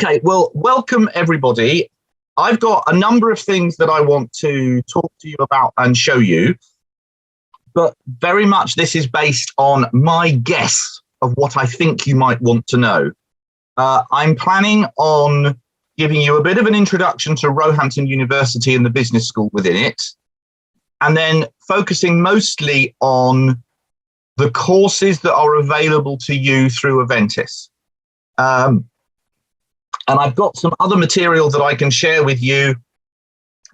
Okay, well, welcome everybody. I've got a number of things that I want to talk to you about and show you, but very much this is based on my guess of what I think you might want to know. I'm planning on giving you a bit of an introduction to Roehampton University and the business school within it, and then focusing mostly on the courses that are available to you through Aventis. And I've got some other material that I can share with you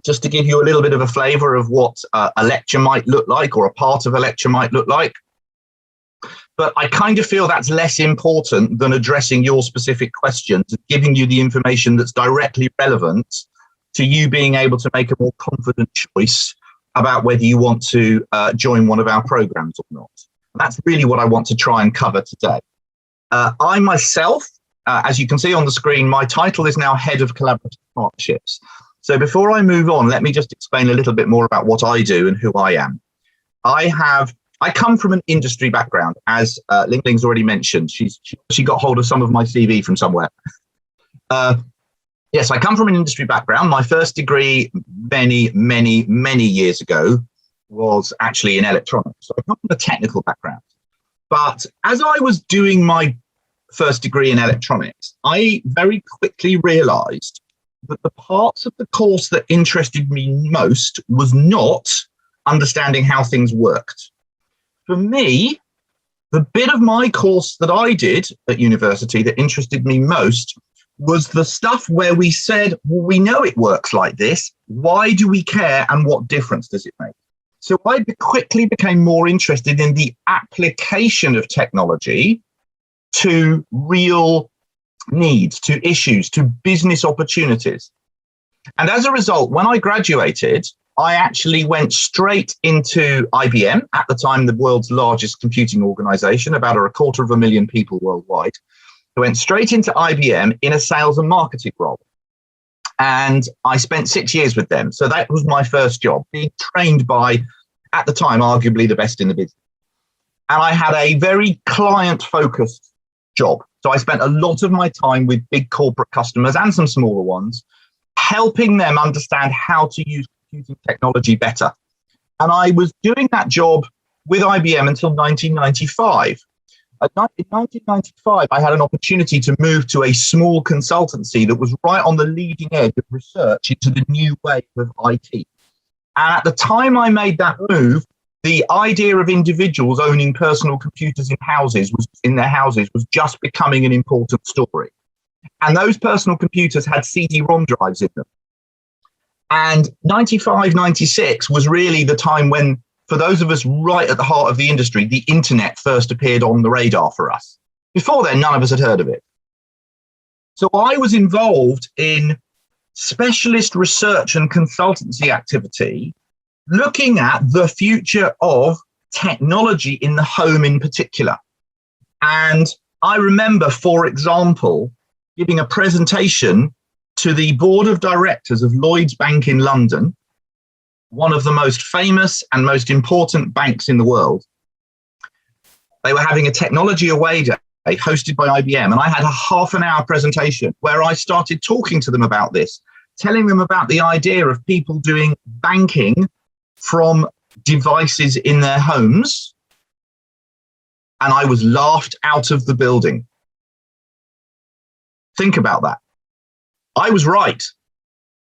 just to give you a little bit of a flavour of what a lecture might look like, or a part of a lecture might look like. But I kind of feel that's less important than addressing your specific questions and giving you the information that's directly relevant to you being able to make a more confident choice about whether you want to join one of our programs or not. And that's really what I want to try and cover today. I myself, as you can see on the screen, my title is now Head of Collaborative Partnerships. So before I move on, let me just explain a little bit more about what I do and who I am. I come from an industry background, as Ling Ling's already mentioned. She got hold of some of my CV from somewhere. Yes, I come from an industry background. My first degree many years ago was actually in electronics. So I come from a technical background. But as I was doing my first degree in electronics, I very quickly realized that the parts of the course that interested me most was not understanding how things worked. For me, the bit of my course that I did at university that interested me most was the stuff where we said, well, we know it works like this. Why do we care, and what difference does it make? So I quickly became more interested in the application of technology to real needs, to issues, to business opportunities. And as a result, when I graduated, I actually went straight into IBM, at the time the world's largest computing organization, about 250,000 people worldwide. I went straight into IBM in a sales and marketing role. And I spent 6 years with them. So that was my first job, being trained by, at the time, arguably the best in the business. And I had a very client-focused job. So I spent a lot of my time with big corporate customers and some smaller ones, helping them understand how to use computing technology better. And I was doing that job with IBM until 1995. In 1995, I had an opportunity to move to a small consultancy that was right on the leading edge of research into the new wave of IT. And at the time I made that move, the idea of individuals owning personal computers in their houses was just becoming an important story. And those personal computers had CD-ROM drives in them. And 95, 96 was really the time when, for those of us right at the heart of the industry, the internet first appeared on the radar for us. Before then, none of us had heard of it. So I was involved in specialist research and consultancy activity, looking at the future of technology in the home in particular. And I remember, for example, giving a presentation to the board of directors of Lloyds Bank in London, one of the most famous and most important banks in the world. They were having a technology away day hosted by IBM, and I had a half-an-hour presentation where I started talking to them about this, telling them about the idea of people doing banking from devices in their homes, and I was laughed out of the building. Think about that. I was right.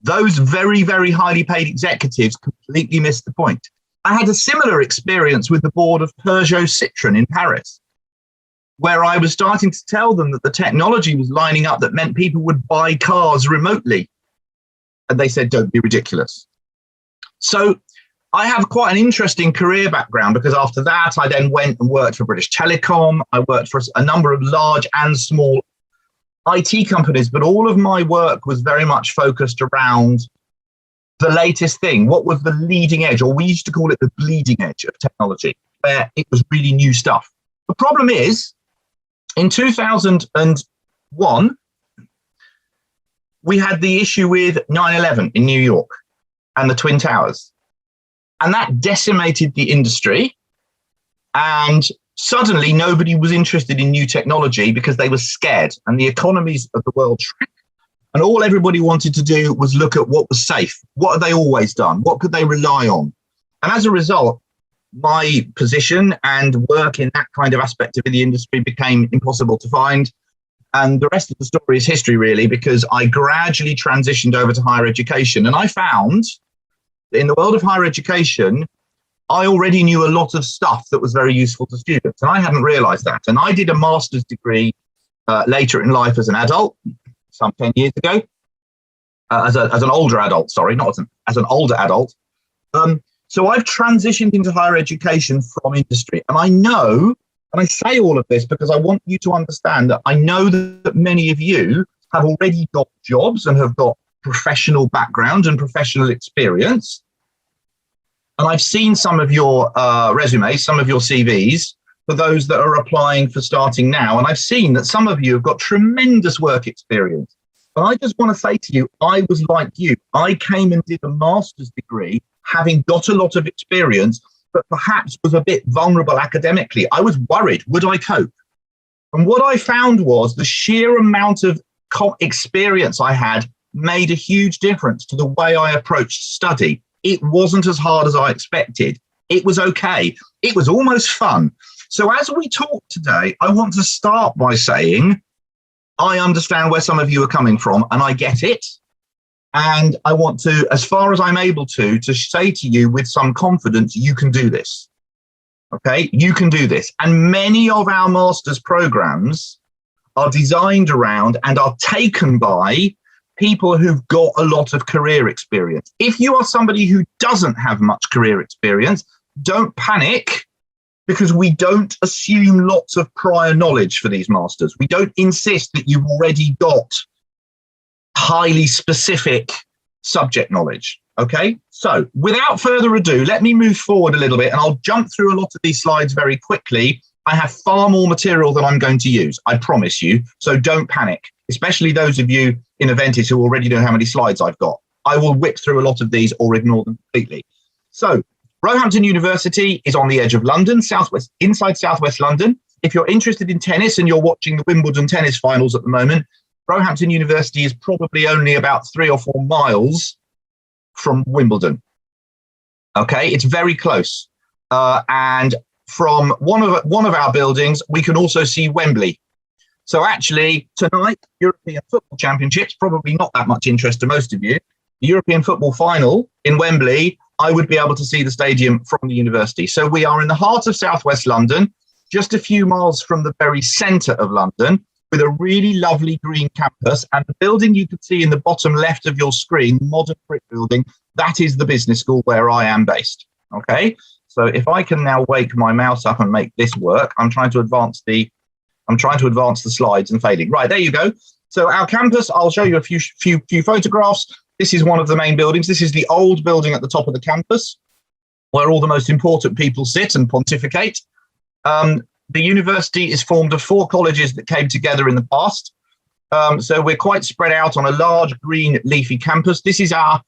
Those very highly paid executives completely missed the point. I had a similar experience with the board of Peugeot Citroën in Paris, where I was starting to tell them that the technology was lining up that meant people would buy cars remotely. And they said, don't be ridiculous. So I have quite an interesting career background, because after that, I then went and worked for British Telecom. I worked for a number of large and small IT companies, but all of my work was very much focused around the latest thing. What was the leading edge, or we used to call it the bleeding edge of technology, where it was really new stuff. The problem is, in 2001, we had the issue with 9/11 in New York and the Twin Towers. And that decimated the industry. And suddenly nobody was interested in new technology because they were scared, and the economies of the world shrank And all everybody wanted to do was look at what was safe. What had they always done? What could they rely on? And as a result, my position and work in that kind of aspect of the industry became impossible to find. And the rest of the story is history, really, because I gradually transitioned over to higher education. And I found that in the world of higher education, I already knew a lot of stuff that was very useful to students. And I hadn't realized that. And I did a master's degree later in life as an adult, some 10 years ago, as an older adult, sorry, not as an older adult. So I've transitioned into higher education from industry. And I know, and I say all of this because I want you to understand that I know that many of you have already got jobs and have got professional background and professional experience. And I've seen some of your resumes, some of your CVs for those that are applying for starting now. And I've seen that some of you have got tremendous work experience. But I just want to say to you, I was like you. I came and did a master's degree, having got a lot of experience, but perhaps was a bit vulnerable academically. I was worried, would I cope? And what I found was the sheer amount of experience I had made a huge difference to the way I approached study. It wasn't as hard as I expected. It was okay. It was almost fun. So as we talk today, I want to start by saying, I understand where some of you are coming from and I get it. And I want to, as far as I'm able to say to you with some confidence, you can do this. Okay, you can do this. And many of our master's programs are designed around and are taken by people who've got a lot of career experience. If you are somebody who doesn't have much career experience, don't panic, because we don't assume lots of prior knowledge for these masters. We don't insist that you've already got highly specific subject knowledge. Okay, so without further ado, let me move forward a little bit and I'll jump through a lot of these slides very quickly. I have far more material than I'm going to use, I promise you. So don't panic, especially those of you in Aventis who already know how many slides I've got. I will whip through a lot of these or ignore them completely. So Roehampton University is on the edge of London, inside southwest London. If you're interested in tennis and you're watching the Wimbledon tennis finals at the moment, Roehampton University is probably only about 3 or 4 miles from Wimbledon. Okay, it's very close. And from one of our buildings, we can also see Wembley. So actually, tonight, European Football Championships, probably not that much interest to most of you. The European Football Final in Wembley, I would be able to see the stadium from the university. So we are in the heart of southwest London, just a few miles from the very centre of London, with a really lovely green campus. And the building you can see in the bottom left of your screen, modern brick building, that is the business school where I am based. Okay, so if I can now wake my mouse up and make this work, I'm trying to advance the slides and failing. Right, there you go. So our campus, I'll show you a few photographs. This is one of the main buildings. This is the old building at the top of the campus, where all the most important people sit and pontificate. The university is formed of 4 colleges that came together in the past. So we're quite spread out on a large green leafy campus. This is our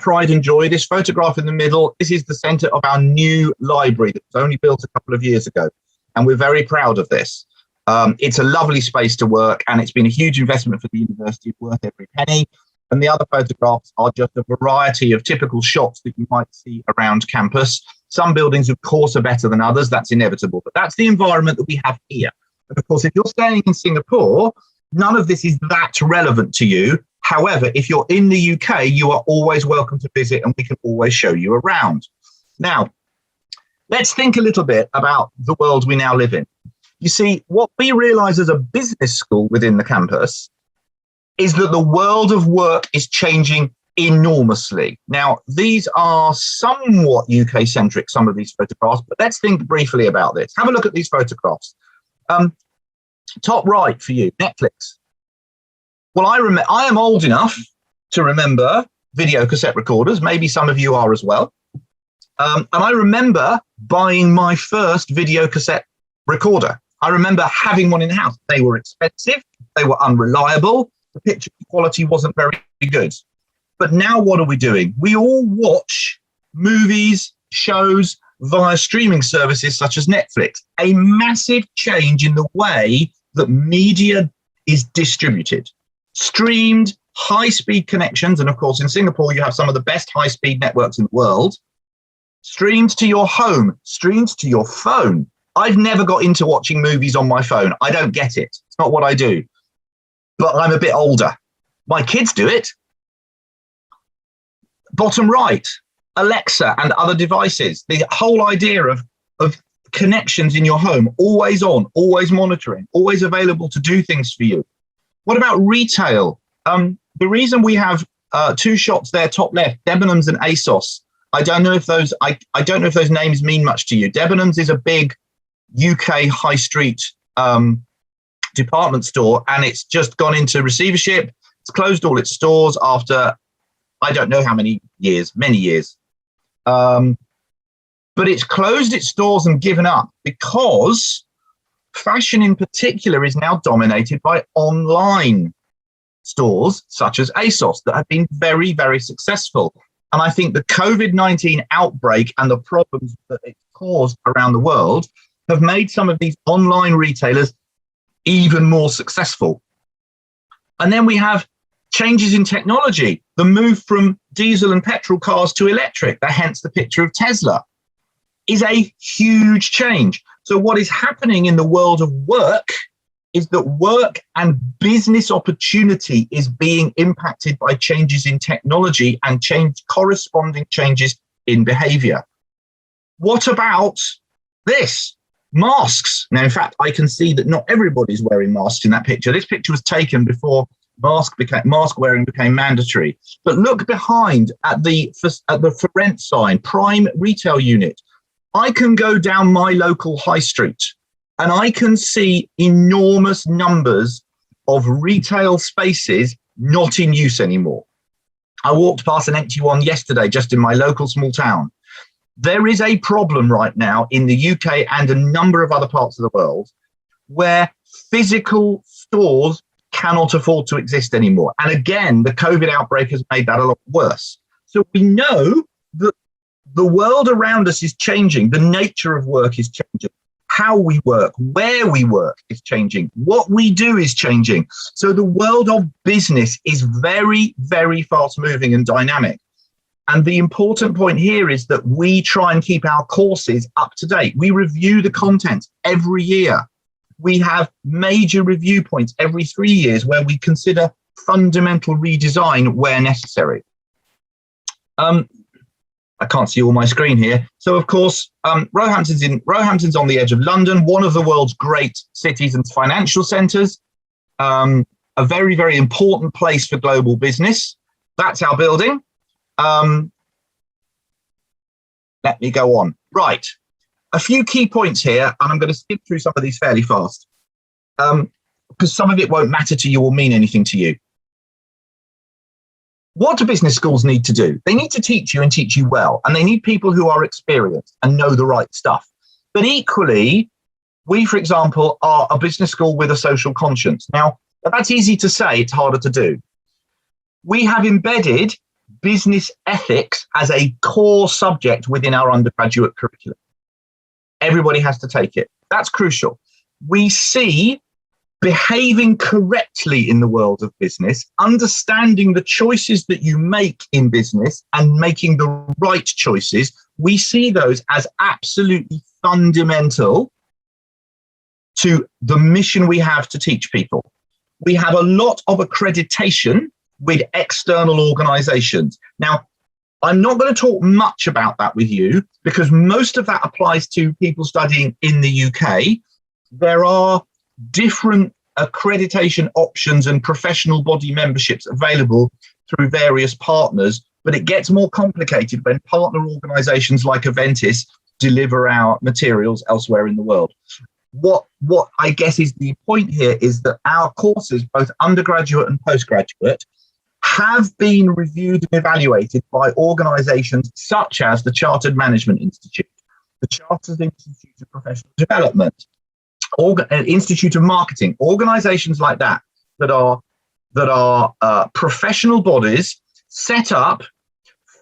pride and joy. This photograph in the middle, this is the centre of our new library that was only built a couple of years ago. And we're very proud of this. It's a lovely space to work, and it's been a huge investment for the university, worth every penny. And the other photographs are just a variety of typical shots that you might see around campus. Some buildings, of course, are better than others. That's inevitable. But that's the environment that we have here. And of course, if you're staying in Singapore, none of this is that relevant to you. However, if you're in the UK, you are always welcome to visit and we can always show you around. Now, let's think a little bit about the world we now live in. You see, what we realise as a business school within the campus is that the world of work is changing enormously. Now, these are somewhat UK-centric, some of these photographs, but let's think briefly about this. Have a look at these photographs. Top right for you, Netflix. Well, I am old enough to remember video cassette recorders. Maybe some of you are as well. And I remember buying my first video cassette recorder. I remember having one in the house. They were expensive. They were unreliable. The picture quality wasn't very good. But now what are we doing? We all watch movies, shows via streaming services such as Netflix. A massive change in the way that media is distributed, streamed, high-speed connections, and of course in Singapore you have some of the best high-speed networks in the world, streamed to your home, streamed to your phone. I've never got into watching movies on my phone. I don't get it. It's not what I do. But I'm a bit older. My kids do it. Bottom right, Alexa and other devices. The whole idea of connections in your home, always on, always monitoring, always available to do things for you. What about retail? The reason we have two shops there, top left, Debenhams and ASOS. I don't know if those names mean much to you. Debenhams is a big UK high street department store, and it's just gone into receivership. It's closed all its stores after I don't know how many years, many years. But it's closed its stores and given up because fashion in particular is now dominated by online stores such as ASOS that have been very, very successful. And I think the COVID-19 outbreak and the problems that it's caused around the world have made some of these online retailers even more successful. And then we have changes in technology, the move from diesel and petrol cars to electric, hence the picture of Tesla, is a huge change. So what is happening in the world of work is that work and business opportunity is being impacted by changes in technology and corresponding changes in behavior. What about this? Masks. Now, in fact, I can see that not everybody's wearing masks in that picture. This picture was taken before mask wearing became mandatory. But look behind at the for rent sign, prime retail unit. I can go down my local high street and I can see enormous numbers of retail spaces not in use anymore. I walked past an empty one yesterday just in my local small town. There is a problem right now in the UK and a number of other parts of the world where physical stores cannot afford to exist anymore. And again, the COVID outbreak has made that a lot worse. So we know that the world around us is changing. The nature of work is changing. How we work, where we work is changing. What we do is changing. So the world of business is very, very fast moving and dynamic. And the important point here is that we try and keep our courses up to date. We review the content every year. We have major review points every 3 years where we consider fundamental redesign where necessary. I can't see all my screen here. So, of course, Roehampton's on the edge of London, one of the world's great cities and financial centres, a very, very important place for global business. That's our building. Let me go on. Right. A few key points here, and I'm going to skip through some of these fairly fast because some of it won't matter to you or mean anything to you. What do business schools need to do? They need to teach you and teach you well, and they need people who are experienced and know the right stuff. But equally, we, for example, are a business school with a social conscience. Now, that's easy to say, it's harder to do. We have embedded business ethics as a core subject within our undergraduate curriculum. Everybody has to take it. That's crucial. We see behaving correctly in the world of business, understanding the choices that you make in business and making the right choices. We see those as absolutely fundamental to the mission we have to teach people. We have a lot of accreditation with external organizations. Now, I'm not going to talk much about that with you because most of that applies to people studying in the UK. There are different accreditation options and professional body memberships available through various partners, but it gets more complicated when partner organizations like Aventis deliver our materials elsewhere in the world. What I guess is the point here is that our courses, both undergraduate and postgraduate, have been reviewed and evaluated by organizations such as the Chartered Management Institute, the Chartered Institute of Professional Development, Institute of Marketing, organizations like that that are professional bodies set up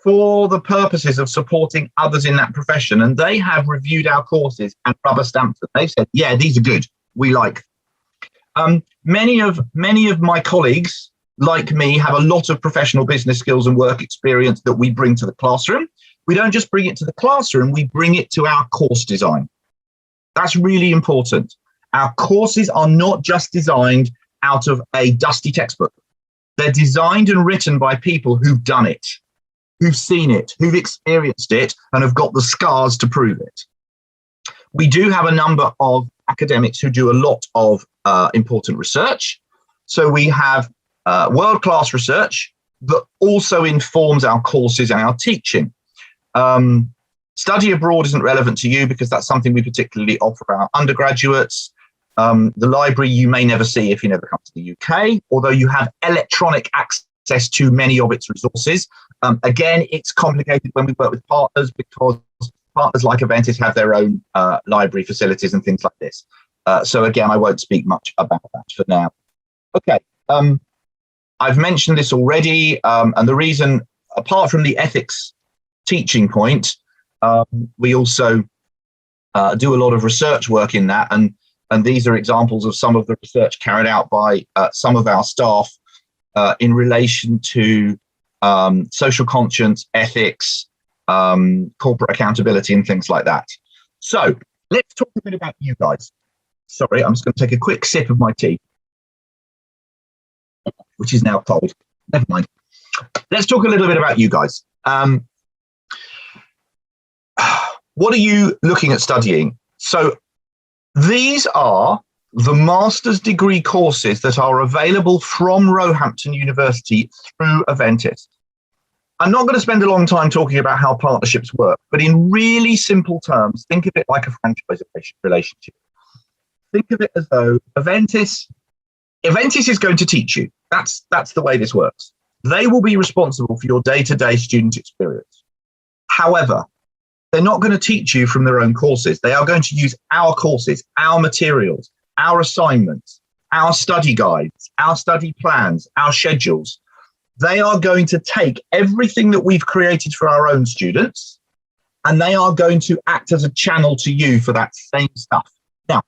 for the purposes of supporting others in that profession. And they have reviewed our courses and rubber stamped them. They've said, yeah, these are good. We like them. Many of my colleagues like me, have a lot of professional business skills and work experience that we bring to the classroom. We don't just bring it to the classroom, we bring it to our course design. That's really important. Our courses are not just designed out of a dusty textbook. They're designed and written by people who've done it, who've seen it, who've experienced it, and have got the scars to prove it. We do have a number of academics who do a lot of important research. So we have world-class research that also informs our courses and our teaching. Study abroad isn't relevant to you because that's something we particularly offer our undergraduates. The library you may never see if you never come to the UK, although you have electronic access to many of its resources. Again, it's complicated when we work with partners because partners like Aventis have their own library facilities and things like this. So again, I won't speak much about that for now. Okay, I've mentioned this already, and the reason, apart from the ethics teaching point, we also do a lot of research work in that, and these are examples of some of the research carried out by some of our staff in relation to social conscience, ethics, corporate accountability, and things like that. So let's talk a bit about you guys. Sorry, I'm just going to take a quick sip of my tea, which is now cold. Never mind. Let's talk a little bit about you guys. What are you looking at studying? So these are the master's degree courses that are available from Roehampton University through Aventis. I'm not going to spend a long time talking about how partnerships work, but in really simple terms, think of it like a franchise relationship. Think of it as though Aventis is going to teach you. That's the way this works. They will be responsible for your day-to-day student experience. However, they're not going to teach you from their own courses. They are going to use our courses, our materials, our assignments, our study guides, our study plans, our schedules. They are going to take everything that we've created for our own students, and they are going to act as a channel to you for that same stuff. Now,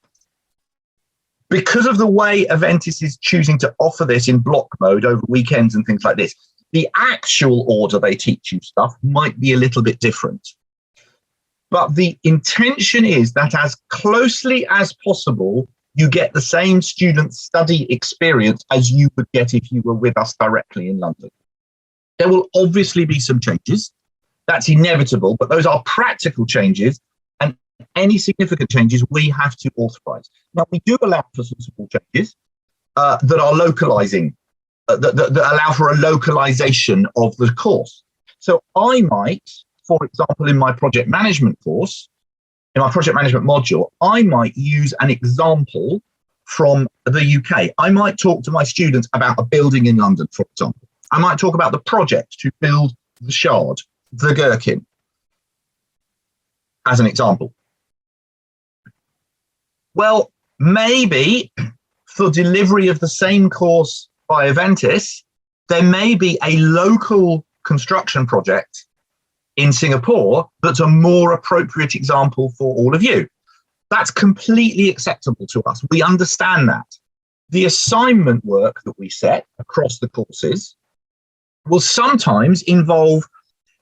because of the way Aventis is choosing to offer this in block mode over weekends and things like this, the actual order they teach you stuff might be a little bit different. But the intention is that as closely as possible, you get the same student study experience as you would get if you were with us directly in London. There will obviously be some changes. That's inevitable, but those are practical changes, and any significant changes we have to authorize. Now, we do allow for some small changes that are localizing, that allow for a localization of the course. So I might, for example, in my project management course, in my project management module, I might use an example from the UK. I might talk to my students about a building in London, for example. I might talk about the project to build the Shard, the Gherkin, as an example. Well, maybe for delivery of the same course by Aventis, there may be a local construction project in Singapore that's a more appropriate example for all of you. That's completely acceptable to us. We understand that. The assignment work that we set across the courses will sometimes involve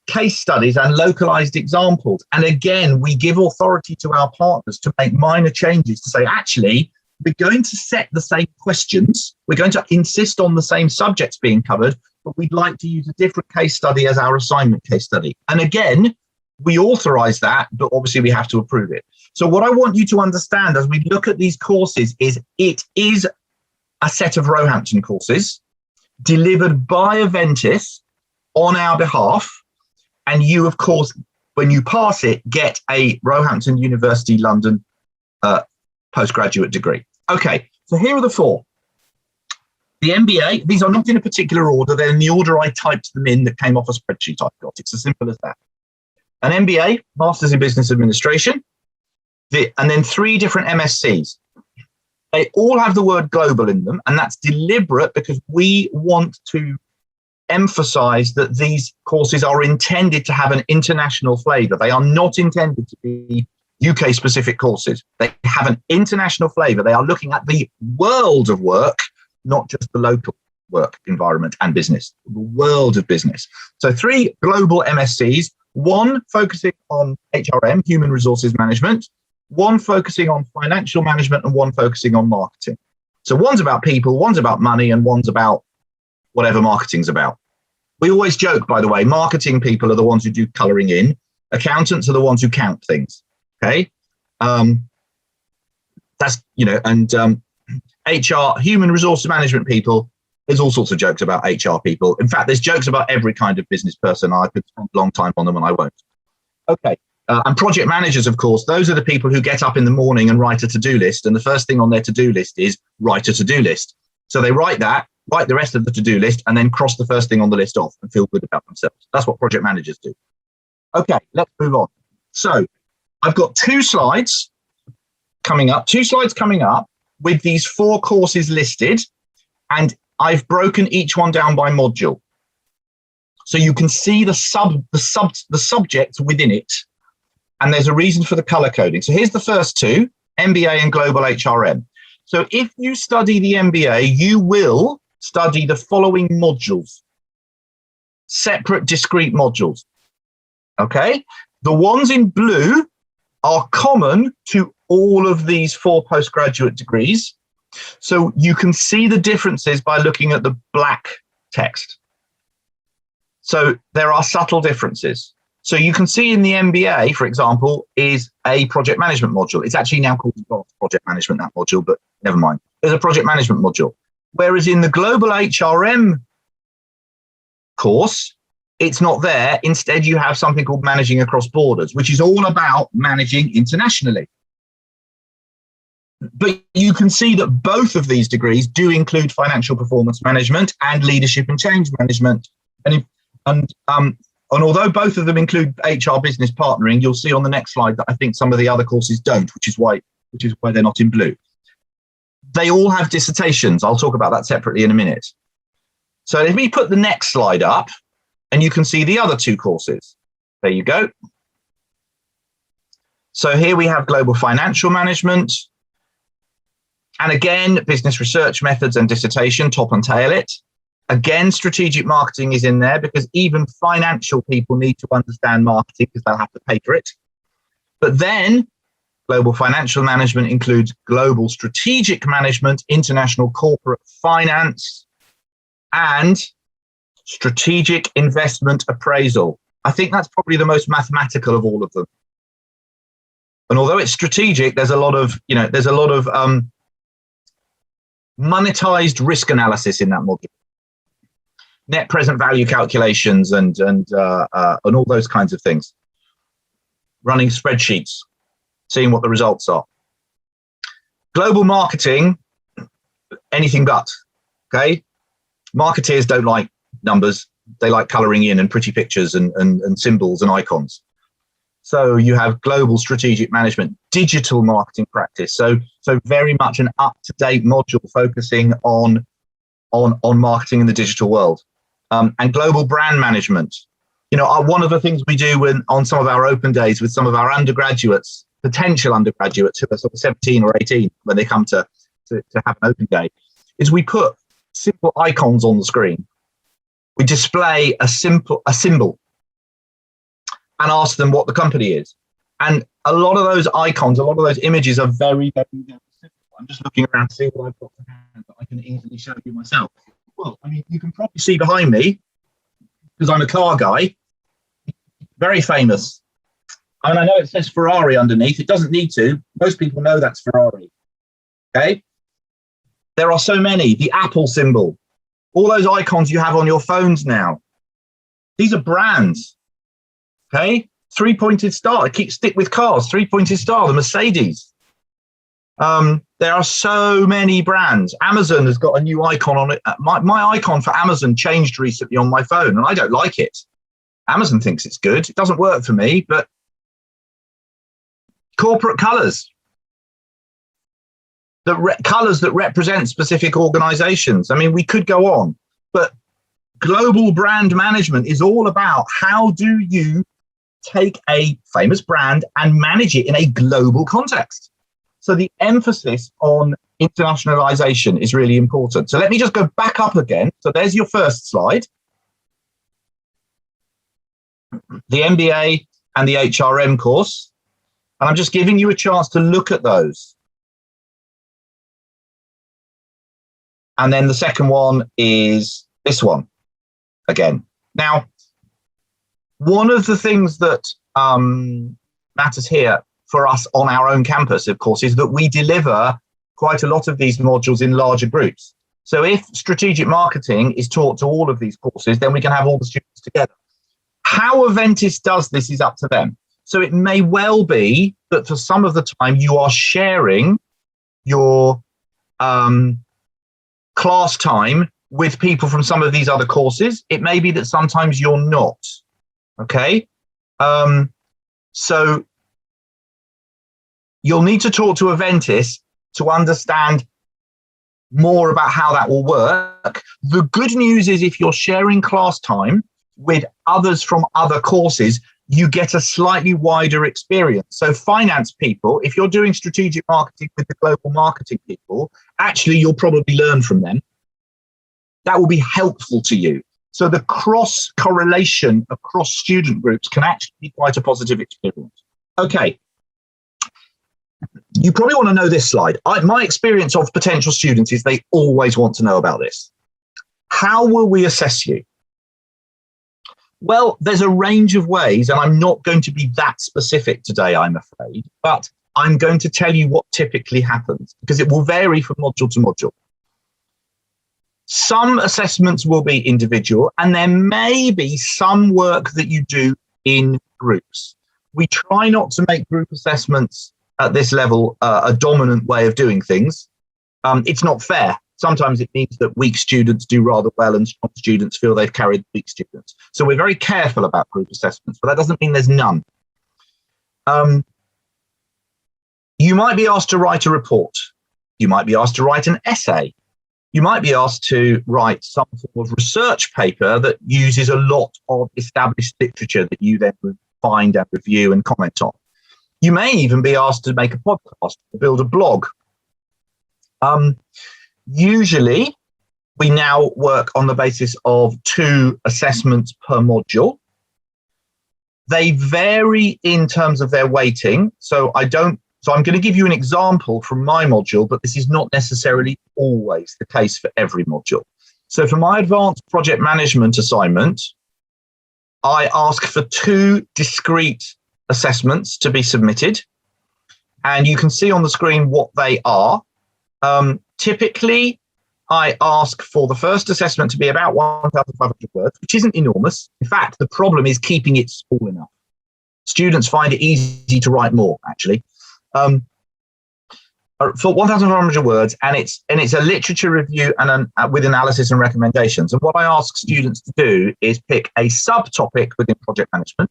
case studies and localized examples. And again, we give authority to our partners to make minor changes to say, actually, we're going to set the same questions. We're going to insist on the same subjects being covered, but we'd like to use a different case study as our assignment case study. And again, we authorize that, but obviously we have to approve it. So what I want you to understand as we look at these courses is it is a set of Roehampton courses delivered by Aventis on our behalf. And you, of course, when you pass it, get a Roehampton University London postgraduate degree. Okay, so here are the four. The MBA, these are not in a particular order. They're in the order I typed them in that came off a spreadsheet I've got. It's as simple as that. An MBA, Masters in Business Administration, and then 3 different MSCs. They all have the word global in them, and that's deliberate because we want to emphasize that these courses are intended to have an international flavor. They are not intended to be UK-specific courses. They have an international flavor. They are looking at the world of work, not just the local. work environment and business, the world of business. So 3 global MSCs, 1 focusing on HRM, human resources management, 1 focusing on financial management, and 1 focusing on marketing. So one's about people, one's about money, and one's about whatever marketing's about. We always joke, by the way, marketing people are the ones who do colouring in. Accountants are the ones who count things. Okay. That's, you know, and HR, human resource management people, there's all sorts of jokes about HR people. In fact, there's jokes about every kind of business person. I could spend a long time on them and I won't. Okay. And project managers, of course, those are the people who get up in the morning and write a to-do list. And the first thing on their to-do list is write a to-do list. So they write that, write the rest of the to-do list, and then cross the first thing on the list off and feel good about themselves. That's what project managers do. Okay, let's move on. So I've got 2 slides coming up with these 4 courses listed, and I've broken each one down by module. So you can see the subjects within it, and there's a reason for the color coding. So here's the first 2, MBA and Global HRM. So if you study the MBA, you will study the following modules, separate, discrete modules. Okay, the ones in blue are common to all of these 4 postgraduate degrees. So you can see the differences by looking at the black text. So there are subtle differences. So you can see in the MBA, for example, is a project management module. It's actually now called project management, that module, but never mind. There's a project management module. Whereas in the Global HRM course, it's not there. Instead, you have something called managing across borders, which is all about managing internationally. But you can see that both of these degrees do include financial performance management and leadership and change management. And although both of them include HR business partnering, you'll see on the next slide that I think some of the other courses don't, which is why they're not in blue. They all have dissertations. I'll talk about that separately in a minute. So let me put the next slide up, and you can see the other 2 courses. There you go. So here we have global financial management. And again, business research methods and dissertation, top and tail it. Again, strategic marketing is in there because even financial people need to understand marketing because they'll have to pay for it. But then global financial management includes global strategic management, international corporate finance, and strategic investment appraisal. I think that's probably the most mathematical of all of them. And although it's strategic, there's a lot of monetized risk analysis in that module. Net present value calculations and all those kinds of things. Running spreadsheets, seeing what the results are. Global marketing, anything but, okay? Marketeers don't like numbers. They like coloring in and pretty pictures and symbols and icons. So you have global strategic management, digital marketing practice. So very much an up-to-date module focusing on marketing in the digital world. And global brand management. You know, one of the things we do on some of our open days with some of our undergraduates, potential undergraduates who are sort of 17 or 18 when they come to have an open day, is we put simple icons on the screen. We display a symbol and ask them what the company is. And a lot of those icons, a lot of those images are very, very, very simple. I'm just looking around to see what I've got to hand that I can easily show you myself. Well, I mean, you can probably see behind me, because I'm a car guy, very famous. And I know it says Ferrari underneath. It doesn't need to. Most people know that's Ferrari. Okay? There are so many. The Apple symbol. All those icons you have on your phones now. These are brands. Okay? 3-pointed star. Stick with cars. 3-pointed star. The Mercedes. There are so many brands. Amazon has got a new icon on it. My icon for Amazon changed recently on my phone, and I don't like it. Amazon thinks it's good. It doesn't work for me, but corporate colors. Colors that represent specific organizations. I mean, we could go on, but global brand management is all about how do you take a famous brand and manage it in a global context. So the emphasis on internationalization is really important. So let me just go back up again. So there's your first slide. The MBA and the HRM course. And I'm just giving you a chance to look at those. And then the second one is this one again. Now, one of the things that matters here for us on our own campus, of course, is that we deliver quite a lot of these modules in larger groups. So if strategic marketing is taught to all of these courses, then we can have all the students together. How Aventis does this is up to them. So it may well be that for some of the time you are sharing your class time with people from some of these other courses. It may be that sometimes you're not. Okay. So you'll need to talk to Aventis to understand more about how that will work. The good news is if you're sharing class time with others from other courses, you get a slightly wider experience. So finance people, if you're doing strategic marketing with the global marketing people, actually you'll probably learn from them. That will be helpful to you. So the cross correlation across student groups can actually be quite a positive experience. Okay. You probably want to know this slide. My experience of potential students is they always want to know about this. How will we assess you? Well, there's a range of ways, and I'm not going to be that specific today, I'm afraid, but I'm going to tell you what typically happens because it will vary from module to module. Some assessments will be individual, and there may be some work that you do in groups. We try not to make group assessments at this level a dominant way of doing things. It's not fair. Sometimes it means that weak students do rather well and strong students feel they've carried weak students. So we're very careful about group assessments, but that doesn't mean there's none. You might be asked to write a report. You might be asked to write an essay. You might be asked to write some form of research paper that uses a lot of established literature that you then find and review and comment on. You may even be asked to make a podcast or build a blog. Usually, we now work on the basis of 2 assessments per module. They vary in terms of their weighting. So I'm going to give you an example from my module, but this is not necessarily always the case for every module. So for my advanced project management assignment, I ask for 2 discrete assessments to be submitted. And you can see on the screen what they are. Typically, I ask for the first assessment to be about 1,500 words, which isn't enormous. In fact, the problem is keeping it small enough. Students find it easy to write more, actually. For 1,500 words, and it's a literature review and with analysis and recommendations. And what I ask students to do is pick a subtopic within project management,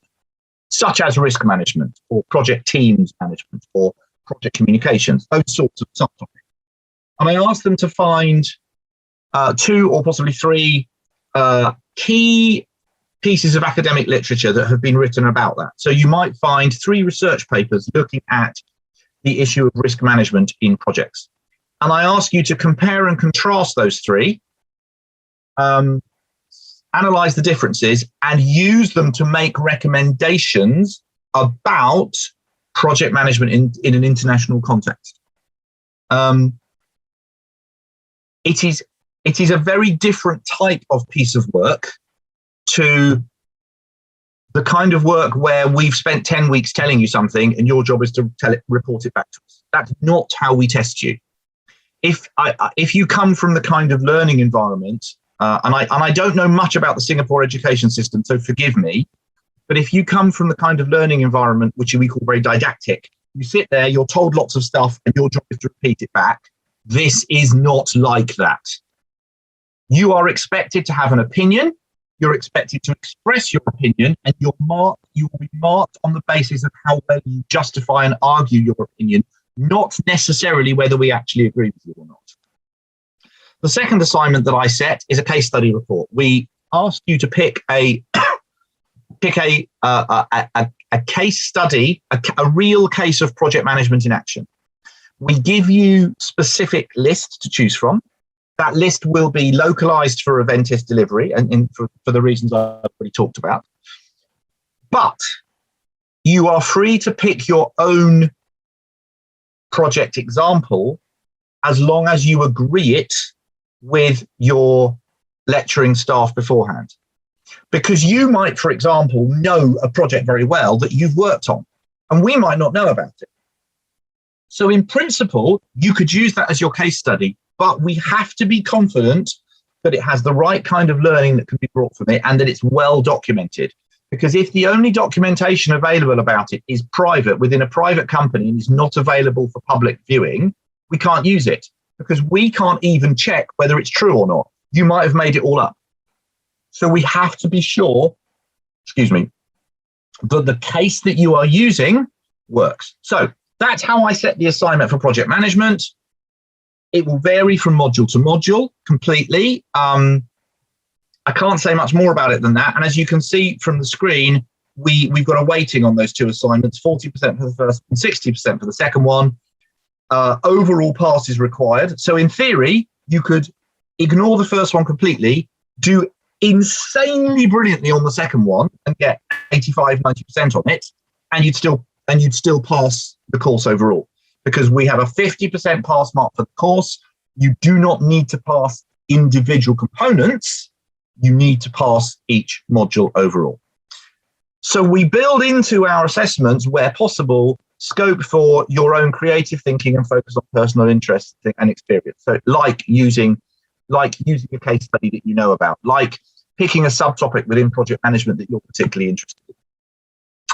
such as risk management or project teams management or project communications, those sorts of subtopics. And I asked them to find 2 or possibly 3 key pieces of academic literature that have been written about that. So you might find 3 research papers looking at the issue of risk management in projects. And I ask you to compare and contrast those 3, analyze the differences, and use them to make recommendations about project management in an international context. It is a very different type of piece of work to the kind of work where we've spent 10 weeks telling you something and your job is to report it back to us. That's not how we test you. If you come from the kind of learning environment, and I don't know much about the Singapore education system, so forgive me, but if you come from the kind of learning environment which we call very didactic, you sit there, you're told lots of stuff, and your job is to repeat it back. This is not like that. You are expected to have an opinion. You're expected to express your opinion, and you will be marked on the basis of how well you justify and argue your opinion, not necessarily whether we actually agree with you or not. The second assignment that I set is a case study report. We ask you to pick a case study, a real case of project management in action. We give you specific lists to choose from. That list will be localized for Aventis delivery and for the reasons I've already talked about. But you are free to pick your own project example as long as you agree it with your lecturing staff beforehand. Because you might, for example, know a project very well that you've worked on, and we might not know about it. So in principle, you could use that as your case study, but we have to be confident that it has the right kind of learning that can be brought from it and that it's well documented. Because if the only documentation available about it is private within a private company and is not available for public viewing, we can't use it because we can't even check whether it's true or not. You might have made it all up. So we have to be sure, that the case that you are using works. So that's how I set the assignment for project management. It will vary from module to module completely. I can't say much more about it than that. And as you can see from the screen, we've got a weighting on those two assignments, 40% for the first and 60% for the second one. Overall pass is required. So in theory, you could ignore the first one completely, do insanely brilliantly on the second one and get 85, 90% on it, and you'd still pass the course overall. Because we have a 50% pass mark for the course. You do not need to pass individual components. You need to pass each module overall. So we build into our assessments, where possible, scope for your own creative thinking and focus on personal interest and experience. So like using a case study that you know about, like picking a subtopic within project management that you're particularly interested in.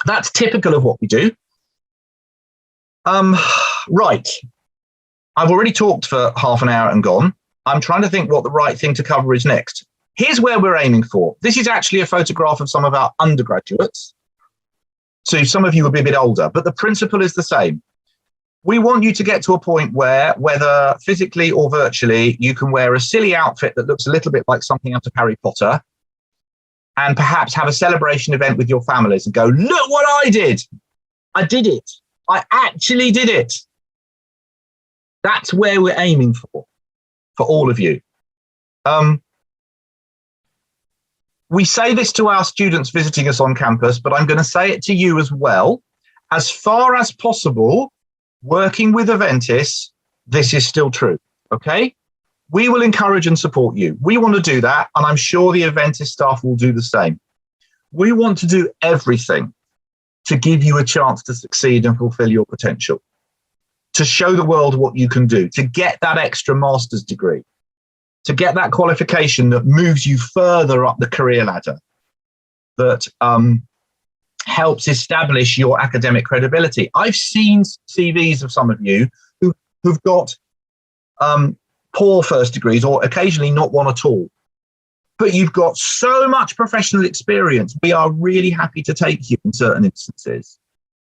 That's typical of what we do. Right. I've already talked for half an hour and gone. I'm trying to think what the right thing to cover is next. Here's where we're aiming for. This is actually a photograph of some of our undergraduates. So some of you will be a bit older, but the principle is the same. We want you to get to a point where, whether physically or virtually, you can wear a silly outfit that looks a little bit like something out of Harry Potter and perhaps have a celebration event with your families and go, look what I did. I did it. I actually did it. That's where we're aiming for all of you. We say this to our students visiting us on campus, but I'm going to say it to you as well. As far as possible, working with Aventis, this is still true, okay? We will encourage and support you. We want to do that, and I'm sure the Aventis staff will do the same. We want to do everything to give you a chance to succeed and fulfill your potential, to show the world what you can do, to get that extra master's degree, to get that qualification that moves you further up the career ladder, that helps establish your academic credibility. I've seen CVs of some of you who've got poor first degrees or occasionally not one at all. But you've got so much professional experience. We are really happy to take you in certain instances.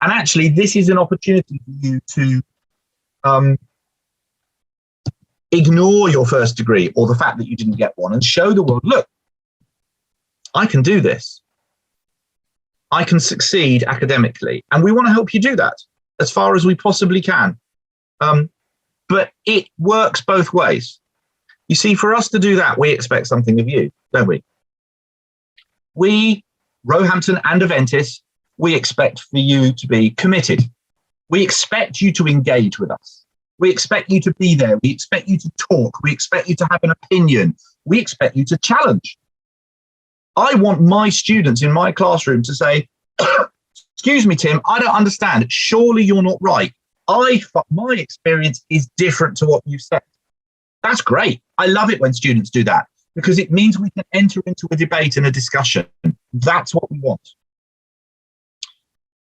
And actually, this is an opportunity for you to ignore your first degree or the fact that you didn't get one and show the world, look, I can do this. I can succeed academically. And we want to help you do that as far as we possibly can. But it works both ways. You see, for us to do that, we expect something of you, don't we? We, Roehampton and Aventis, we expect for you to be committed. We expect you to engage with us. We expect you to be there. We expect you to talk. We expect you to have an opinion. We expect you to challenge. I want my students in my classroom to say, excuse me, Tim, I don't understand. Surely you're not right. My experience is different to what you said. That's great. I love it when students do that because it means we can enter into a debate and a discussion. That's what we want.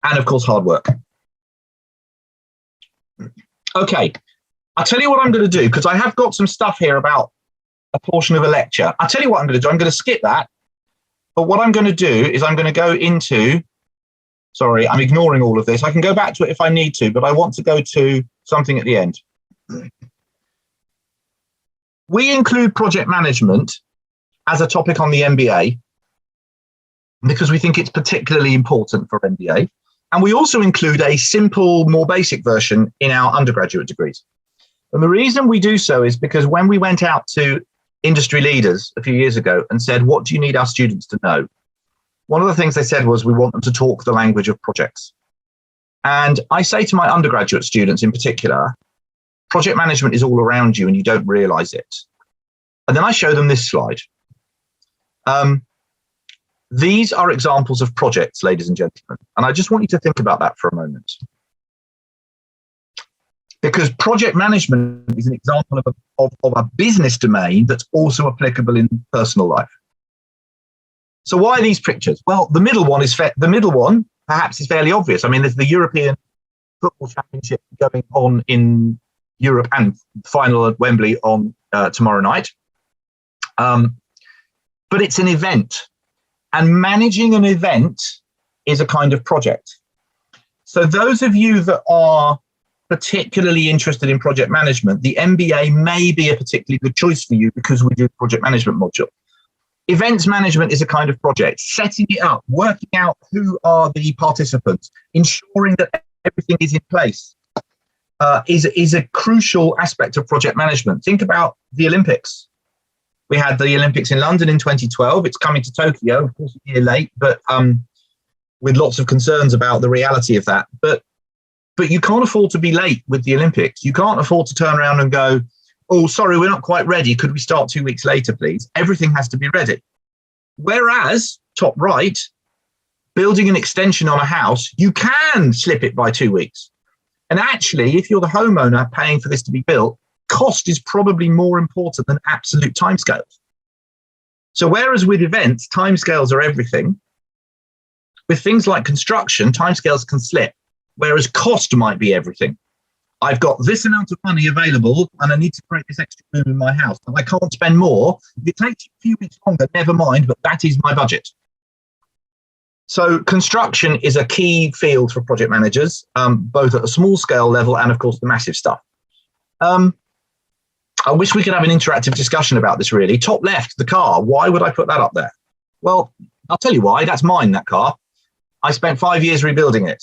And of course, hard work. Okay, I'll tell you what I'm going to do because I have got some stuff here about a portion of a lecture. I'll tell you what I'm going to do. I'm going to skip that. But what I'm going to do is I'm going to go into, sorry, I'm ignoring all of this. I can go back to it if I need to, but I want to go to something at the end. We include project management as a topic on the MBA because we think it's particularly important for MBA. And we also include a simple, more basic version in our undergraduate degrees. And the reason we do so is because when we went out to industry leaders a few years ago and said, what do you need our students to know? One of the things they said was, we want them to talk the language of projects. And I say to my undergraduate students in particular, project management is all around you and you don't realize it. And then I show them this slide. These are examples of projects, ladies and gentlemen. And I just want you to think about that for a moment. Because project management is an example of a business domain that's also applicable in personal life. So why are these pictures? Well, the middle one perhaps is fairly obvious. I mean, there's the European Football Championship going on in Europe and final at Wembley on tomorrow night. But it's an event, and managing an event is a kind of project. So those of you that are particularly interested in project management, the MBA may be a particularly good choice for you because we do the project management module. Events management is a kind of project, setting it up, working out who are the participants, ensuring that everything is in place, is a crucial aspect of project management. Think about the Olympics. We had the Olympics in London in 2012. It's coming to Tokyo, of course, a year late, but with lots of concerns about the reality of that. But you can't afford to be late with the Olympics. You can't afford to turn around and go, oh, sorry, we're not quite ready. Could we start 2 weeks later, please? Everything has to be ready. Whereas, top right, building an extension on a house, you can slip it by 2 weeks. And actually, if you're the homeowner paying for this to be built, cost is probably more important than absolute timescales. So whereas with events, timescales are everything, with things like construction, timescales can slip, whereas cost might be everything. I've got this amount of money available and I need to create this extra room in my house, and I can't spend more. If it takes a few weeks longer, never mind, but that is my budget. So construction is a key field for project managers, both at a small scale level and of course the massive stuff. I wish we could have an interactive discussion about this really. Top left, the car. Why would I put that up there? Well, I'll tell you why. That's mine, that car. I spent 5 years rebuilding it.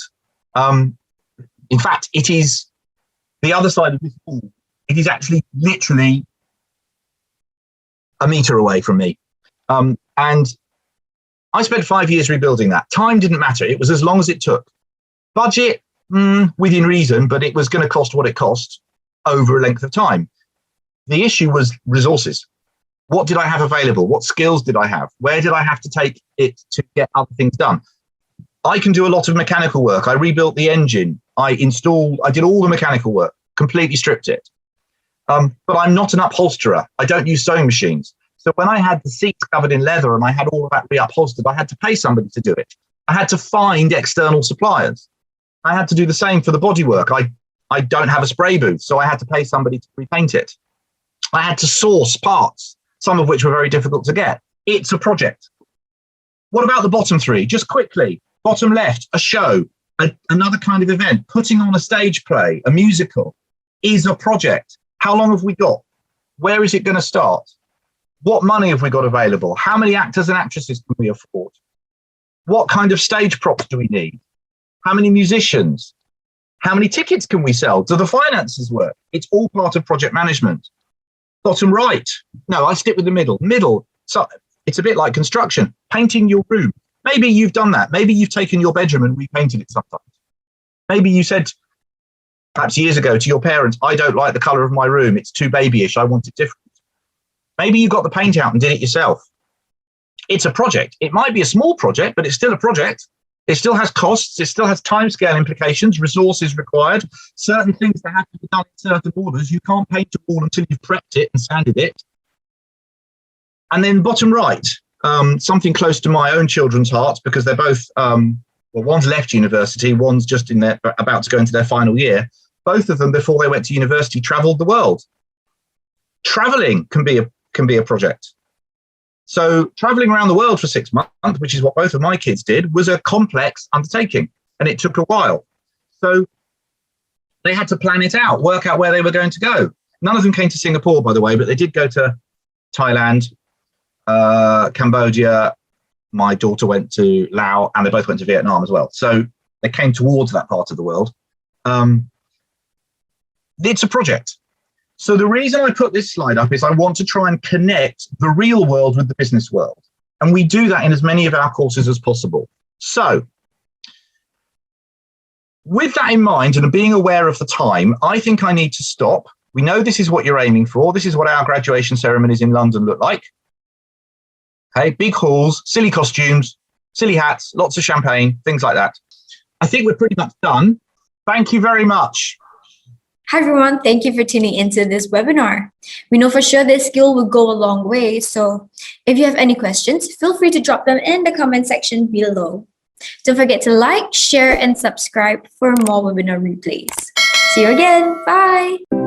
In fact, it is the other side of this wall. It is actually literally a meter away from me. And I spent 5 years rebuilding that. Time didn't matter. It was as long as it took. Budget, within reason, but it was going to cost what it cost over a length of time. The issue was resources. What did I have available? What skills did I have? Where did I have to take it to get other things done? I can do a lot of mechanical work. I rebuilt the engine. I did all the mechanical work, completely stripped it. But I'm not an upholsterer. I don't use sewing machines. So when I had the seats covered in leather and I had all of that reupholstered, I had to pay somebody to do it. I had to find external suppliers. I had to do the same for the bodywork. I don't have a spray booth, so I had to pay somebody to repaint it. I had to source parts, some of which were very difficult to get. It's a project. What about the bottom three? Just quickly, bottom left, a show, another kind of event, putting on a stage play, a musical, is a project. How long have we got? Where is it going to start? What money have we got available? How many actors and actresses can we afford? What kind of stage props do we need? How many musicians? How many tickets can we sell? Do the finances work? It's all part of project management. Bottom right. No, I stick with the middle. Middle. So it's a bit like construction. Painting your room. Maybe you've done that. Maybe you've taken your bedroom and repainted it sometimes. Maybe you said, perhaps years ago, to your parents, I don't like the colour of my room. It's too babyish. I want it different. Maybe you got the paint out and did it yourself. It's a project. It might be a small project, but it's still a project. It still has costs. It still has timescale implications, resources required, certain things that have to be done in certain orders. You can't paint a wall until you've prepped it and sanded it. And then bottom right, something close to my own children's hearts, because they're both, well, one's left university, one's just about to go into their final year. Both of them, before they went to university, travelled the world. Travelling can be a project. So traveling around the world for 6 months, which is what both of my kids did, was a complex undertaking, and it took a while. So they had to plan it out, work out where they were going to go. None of them came to Singapore, by the way, but they did go to Thailand, Cambodia. My daughter went to Laos, and they both went to Vietnam as well. So they came towards that part of the world. It's a project. So the reason I put this slide up is I want to try and connect the real world with the business world. And we do that in as many of our courses as possible. So with that in mind and being aware of the time, I think I need to stop. We know this is what you're aiming for. This is what our graduation ceremonies in London look like. Okay, big halls, silly costumes, silly hats, lots of champagne, things like that. I think we're pretty much done. Thank you very much. Hi everyone, thank you for tuning into this webinar. We know for sure this skill will go a long way, so if you have any questions, feel free to drop them in the comment section below. Don't forget to like, share, and subscribe for more webinar replays. See you again, bye!